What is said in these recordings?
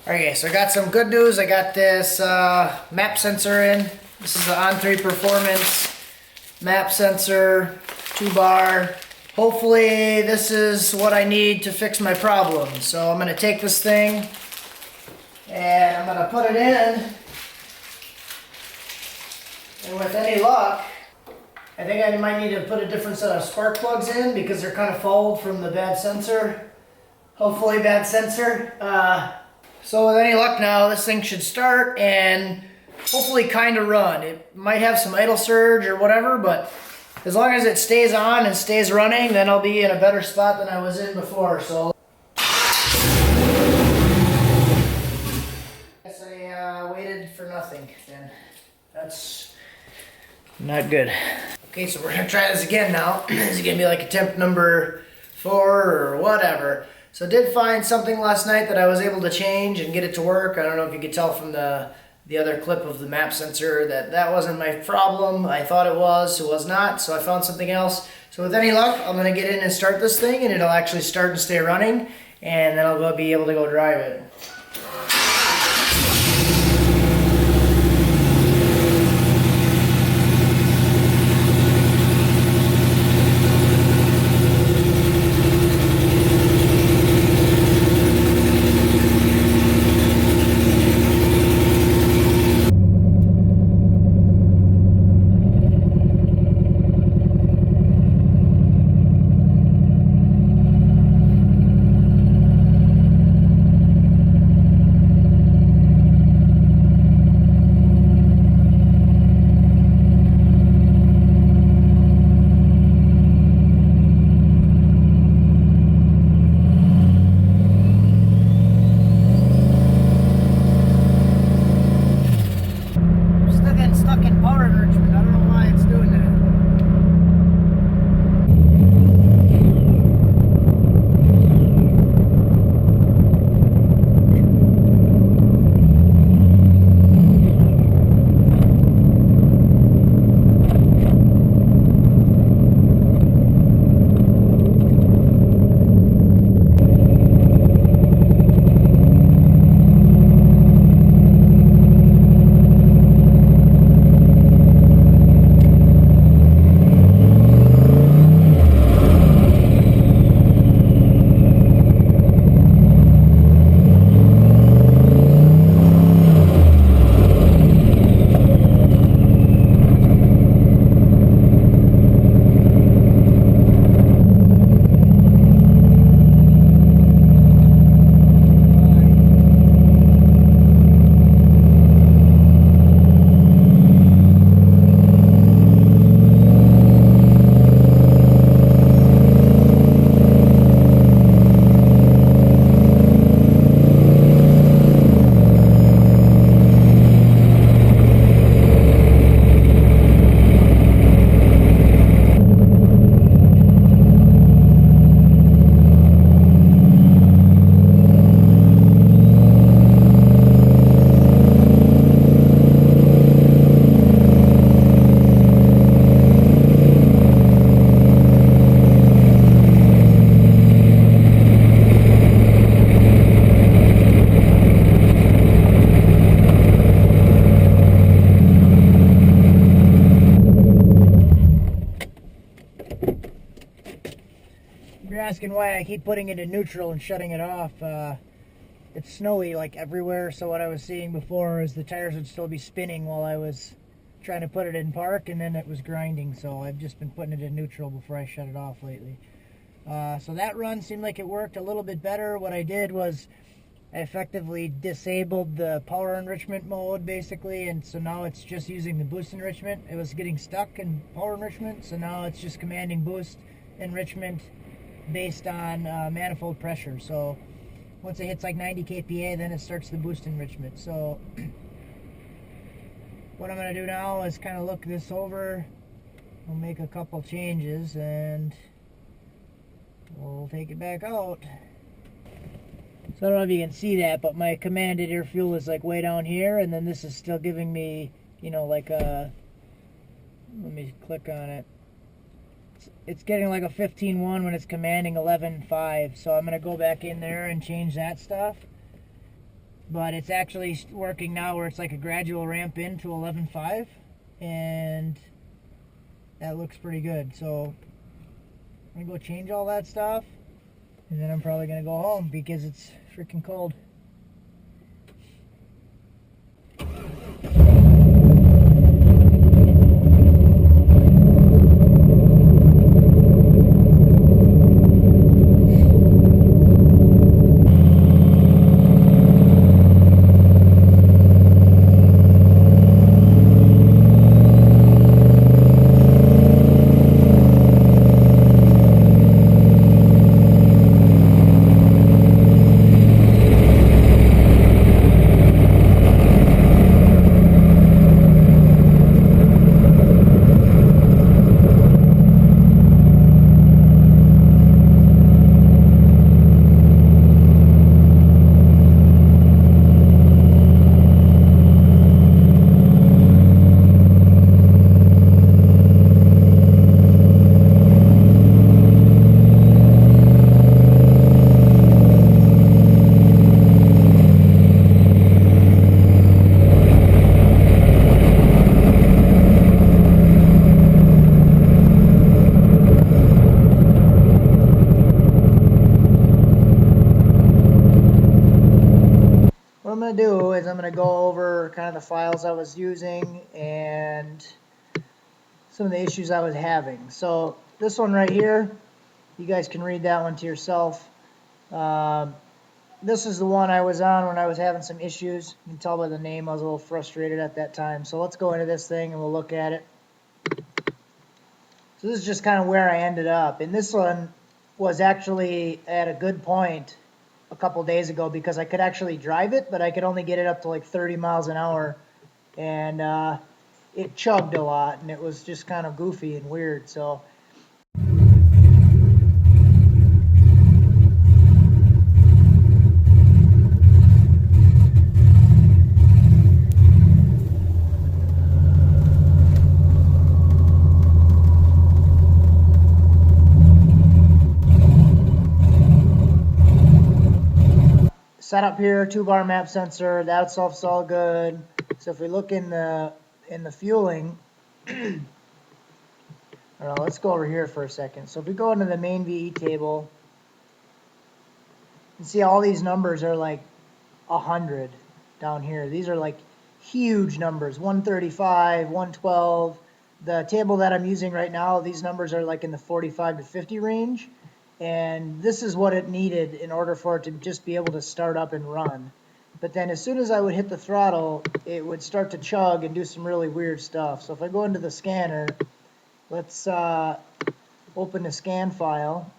Okay, so I got some good news. I got this map sensor in. This is the On3 Performance map sensor, 2-bar. Hopefully this is what I need to fix my problem. So I'm going to take this thing and I'm going to put it in. And with any luck, I think I might need to put a different set of spark plugs in because they're kind of fouled from the bad sensor. Hopefully bad sensor. So with any luck now, this thing should start and hopefully kind of run. It might have some idle surge or whatever, but as long as it stays on and stays running, then I'll be in a better spot than I was in before. So I guess I waited for nothing then. That's not good. Okay, so we're gonna try this again now. This is gonna be like attempt number 4 or whatever. So I did find something last night that I was able to change and get it to work. I don't know if you could tell from the other clip of the map sensor that wasn't my problem. I thought it was not, so I found something else. So with any luck, I'm gonna get in and start this thing and it'll actually start and stay running, and then I'll be able to go drive it. Stuck in power enrichment. I don't know why it's doing that. You're asking why I keep putting it in neutral and shutting it off. It's snowy like everywhere, so what I was seeing before is the tires would still be spinning while I was trying to put it in park, and then it was grinding, so I've just been putting it in neutral before I shut it off lately. So that run seemed like it worked a little bit better. What I did was I effectively disabled the power enrichment mode basically, and so now it's just using the boost enrichment. It was getting stuck in power enrichment, so now it's just commanding boost enrichment based on manifold pressure. So once it hits like 90 kPa, then it starts the boost enrichment. So what I'm going to do now is kind of look this over. We'll make a couple changes and we'll take it back out. So I don't know if you can see that, but my commanded air fuel is like way down here, and then this is still giving me, you know, like a, let me click on it. It's getting like a 15.1 when it's commanding 11.5. So I'm going to go back in there and change that stuff. but it's actually working now where it's like a gradual ramp into 11.5, and that looks pretty good. So I'm gonna go change all that stuff, and then I'm probably gonna go home because it's freaking cold. What I'm going to do is I'm going to go over kind of the files I was using and some of the issues I was having. So this one right here, you guys can read that one to yourself. This is the one I was on when I was having some issues. You can tell by the name I was a little frustrated at that time. So let's go into this thing and we'll look at it. So this is just kind of where I ended up. And this one was actually at a good point a couple days ago because I could actually drive it, but I could only get it up to like 30 miles an hour. And it chugged a lot, and it was just kind of goofy and weird. So set up here, 2-bar map sensor, that stuff's all good. So if we look in the fueling, let's go over here for a second. So if we go into the main VE table, you see all these numbers are like 100 down here. These are like huge numbers, 135, 112. The table that I'm using right now, these numbers are like in the 45 to 50 range. And this is what it needed in order for it to just be able to start up and run. But then as soon as I would hit the throttle, it would start to chug and do some really weird stuff. So if I go into the scanner, let's open the scan file.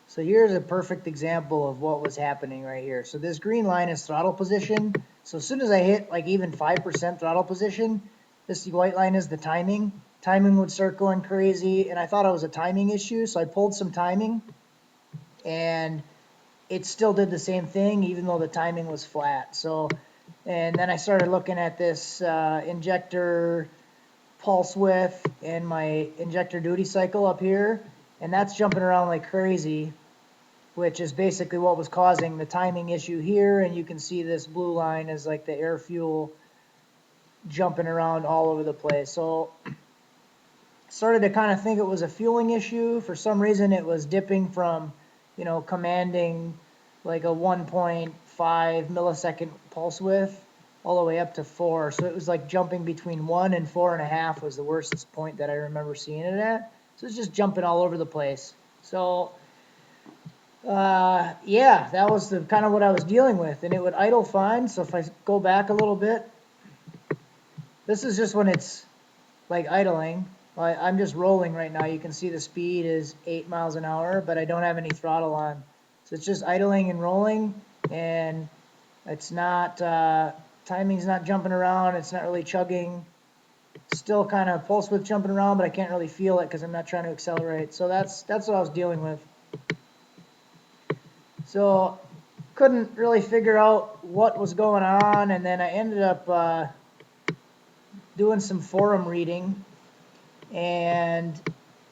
So here's a perfect example of what was happening right here. So this green line is throttle position. So as soon as I hit like even 5% throttle position, this white line is the timing. Timing would start going crazy, and I thought it was a timing issue, so I pulled some timing, and it still did the same thing even though the timing was flat. So, and then I started looking at this injector pulse width and my injector duty cycle up here, and that's jumping around like crazy, which is basically what was causing the timing issue here. And you can see this blue line is like the air fuel jumping around all over the place. So started to kind of think it was a fueling issue. For some reason it was dipping from, commanding like a 1.5 millisecond pulse width all the way up to 4. So it was like jumping between 1 and 4.5 was the worst point that I remember seeing it at. So it's just jumping all over the place. So yeah, that was the kind of what I was dealing with, and it would idle fine. So if I go back a little bit, this is just when it's like idling. I'm just rolling right now. You can see the speed is 8 miles an hour, but I don't have any throttle on. So it's just idling and rolling, and it's not, timing's not jumping around. It's not really chugging. Still kind of pulse width jumping around, but I can't really feel it because I'm not trying to accelerate. So that's what I was dealing with. So couldn't really figure out what was going on, and then I ended up doing some forum reading and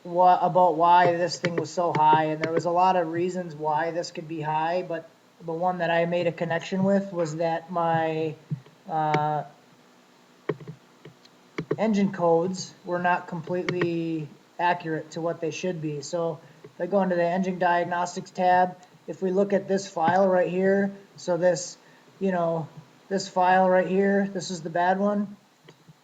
about why this thing was so high, and there was a lot of reasons why this could be high, but the one that I made a connection with was that my engine codes were not completely accurate to what they should be. So if I go into the engine diagnostics tab, if we look at this file right here, so this, this file right here, this is the bad one.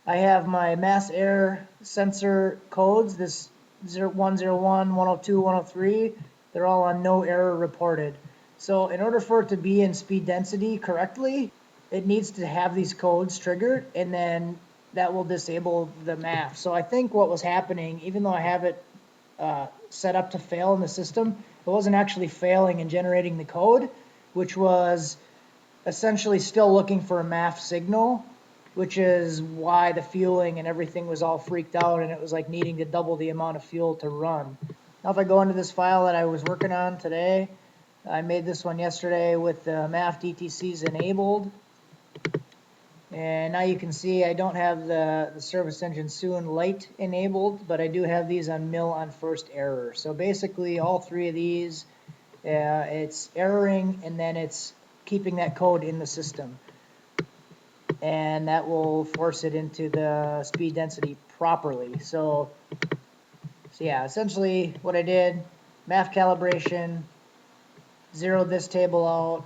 I have my mass air sensor codes, this 101, 102, 103, they're all on no error reported. So in order for it to be in speed density correctly, it needs to have these codes triggered, and then that will disable the MAF. So I think what was happening, even though I have it set up to fail in the system, it wasn't actually failing and generating the code, which was essentially still looking for a MAF signal, which is why the fueling and everything was all freaked out, and it was like needing to double the amount of fuel to run. Now if I go into this file that I was working on today, I made this one yesterday with the MAF DTCs enabled. And now you can see I don't have the service engine soon light enabled, but I do have these on mill on first error. So basically all three of these, it's erroring and then it's keeping that code in the system. And that will force it into the speed density properly. So yeah, essentially what I did, MAF calibration, zeroed this table out,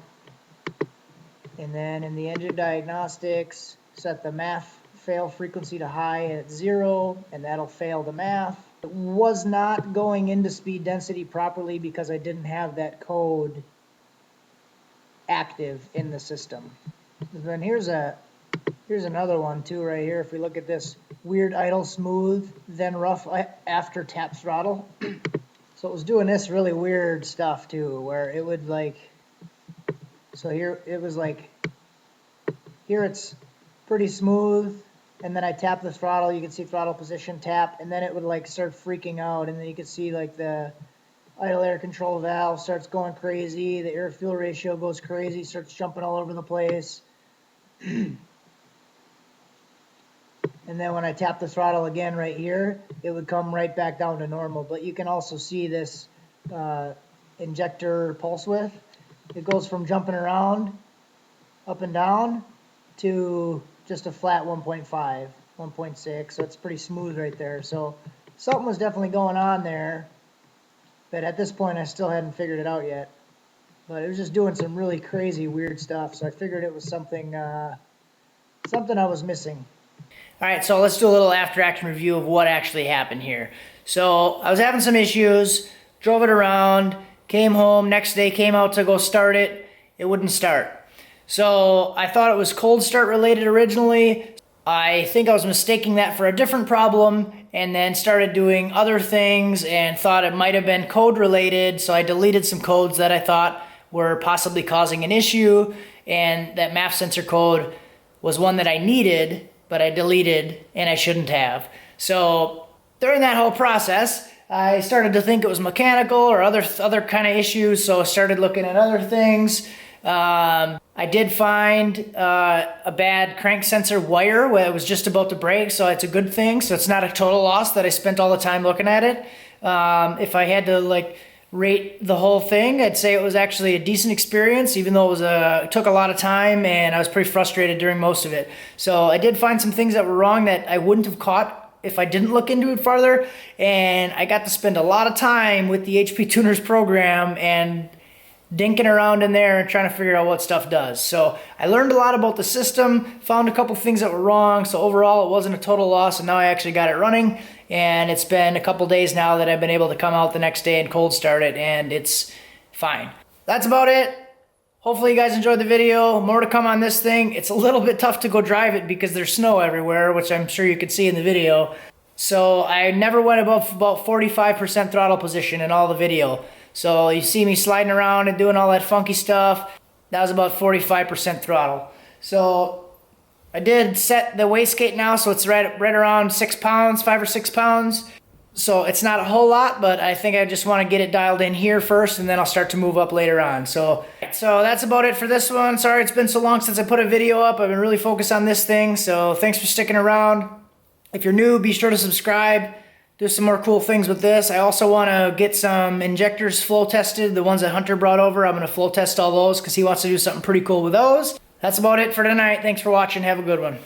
and then in the engine diagnostics, set the MAF fail frequency to high at 0, and that'll fail the MAF. It was not going into speed density properly because I didn't have that code active in the system. And then here's another one too right here. If we look at this, weird idle smooth, then rough after tap throttle. So it was doing this really weird stuff too, where it would like, so here it was like, here it's pretty smooth, and then I tap the throttle, you can see throttle position tap, and then it would like start freaking out, and then you can see like the idle air control valve starts going crazy, the air fuel ratio goes crazy, starts jumping all over the place. And then when I tap the throttle again right here, it would come right back down to normal. But you can also see this injector pulse width. It goes from jumping around up and down to just a flat 1.5, 1.6. So it's pretty smooth right there. So something was definitely going on there. But at this point, I still hadn't figured it out yet. But it was just doing some really crazy, weird stuff. So I figured it was something I was missing. All right, so let's do a little after-action review of what actually happened here. So I was having some issues, drove it around, came home, next day came out to go start it, it wouldn't start. So I thought it was cold start related originally. I think I was mistaking that for a different problem, and then started doing other things and thought it might have been code related, so I deleted some codes that I thought were possibly causing an issue, and that MAF sensor code was one that I needed, but I deleted and I shouldn't have. So during that whole process, I started to think it was mechanical or other kind of issues, so I started looking at other things. I did find a bad crank sensor wire where it was just about to break, so it's a good thing. So it's not a total loss that I spent all the time looking at it. If I had to like rate the whole thing, I'd say it was actually a decent experience, even though it took a lot of time and I was pretty frustrated during most of it. So I did find some things that were wrong that I wouldn't have caught if I didn't look into it farther, and I got to spend a lot of time with the HP Tuners program and dinking around in there and trying to figure out what stuff does. So I learned a lot about the system, found a couple things that were wrong, so overall it wasn't a total loss, and now I actually got it running, and it's been a couple days now that I've been able to come out the next day and cold start it, and it's fine. That's about it. Hopefully you guys enjoyed the video. More to come on this thing. It's a little bit tough to go drive it because there's snow everywhere, which I'm sure you could see in the video. So I never went above about 45% throttle position in all the video. So you see me sliding around and doing all that funky stuff. That was about 45% throttle. So I did set the wastegate now, so it's right around 6 pounds, 5 or 6 pounds. So it's not a whole lot, but I think I just want to get it dialed in here first, and then I'll start to move up later on. So that's about it for this one. Sorry it's been so long since I put a video up. I've been really focused on this thing, so thanks for sticking around. If you're new, be sure to subscribe. do some more cool things with this. I also want to get some injectors flow tested, the ones that Hunter brought over. I'm going to flow test all those because he wants to do something pretty cool with those. That's about it for tonight. Thanks for watching. Have a good one.